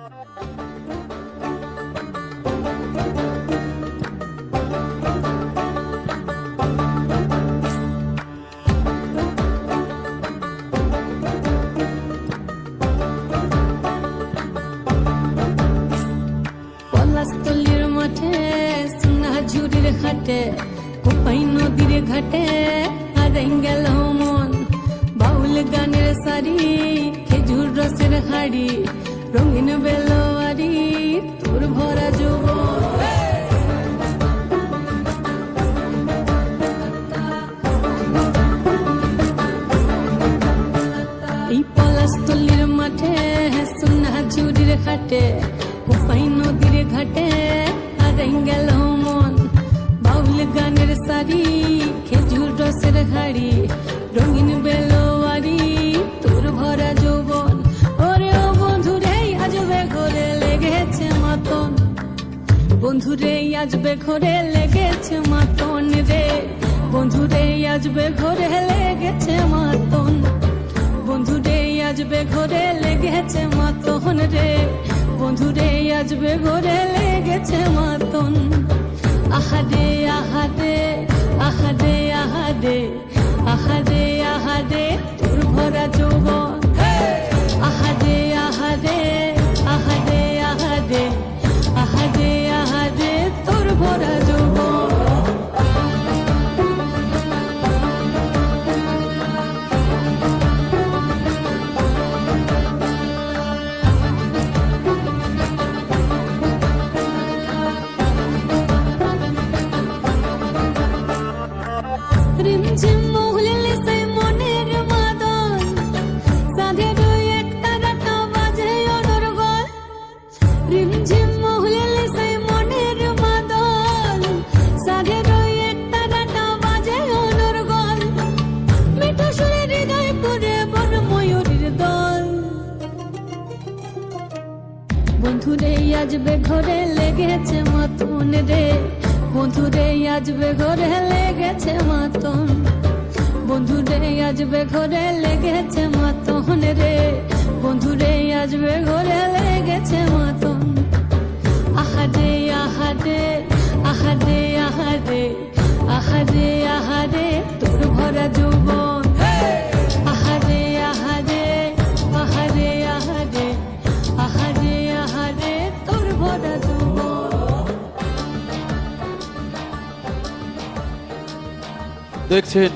পলাশতলির মাঠে সোনা ঝুড়ির ঘাটে কোপাই নদীর ঘাটে হারাই গেল মন বাউল গানের সারি খেজুর রসের হাড়ি রঙিন বেলোয়ারি তোর ভরা যৌবন এই পলাশতলির মাঠে সোনা ঝুড়ির ঘাটে কোপাই নদীর ঘাটে হারাই গেল মন বাউল গানের সারি খেজুর রসের হাড়ি রঙিন বেলোয়ারি তোর ভরা যৌবন ওরে ও বন্ধুরে আজবে ঘরে লেগেছে মাতন বন্ধুরে আজবে ঘরে লেগেছে মাতন রে বন্ধুরে আজবে ঘরে লেগেছে মাতন বন্ধুরে আজবে ঘরে লেগেছে মাতন রে বন্ধুরে আজবে ঘরে লেগেছে মাতন আহারে আহারে আহারে আহারে আহারে আহারে তোর ভরা যৌবন আহারে আহারে আহারে আহারে আহারে আহারে তোর ভরা যৌবন রিমঝিম মহুলে সে মনের মাদন সাধের এক তারাটা বাজে অনর্গল রিমঝিম মহুলে সে মনের মাদন সাধের এক তারাটা বাজে অনর্গল মিঠা সুরে হৃদয় পুরে বন ময়ূরীর দল বন্ধুরে আজবে ঘরে লেগেছে মাতন রে বন্ধুরে আজবে ঘরে লেগেছে মাতন বন্ধুরে আজবে ঘরে লেগেছে মাতন রে বন্ধুরে আজবে ঘরে লেগেছে মাতন আহারে আহারে আহারে আহারে আহারে আহারে তোর ভরা যৌবন আহারে আহারে আহারে আহারে আহারে আহারে তোর ভরা যৌবন দেখছেন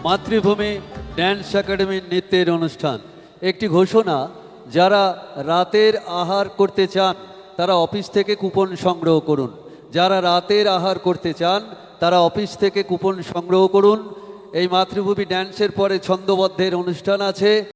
মাতৃভূমি ড্যান্স একাডেমির নৃত্যের অনুষ্ঠান। একটি ঘোষণা, যারা রাতের আহার করতে চান তারা অফিস থেকে কুপন সংগ্রহ করুন। যারা রাতের আহার করতে চান তারা অফিস থেকে কুপন সংগ্রহ করুন। এই মাতৃভূমি ড্যান্সের পরে ছন্দবদ্ধের অনুষ্ঠান আছে।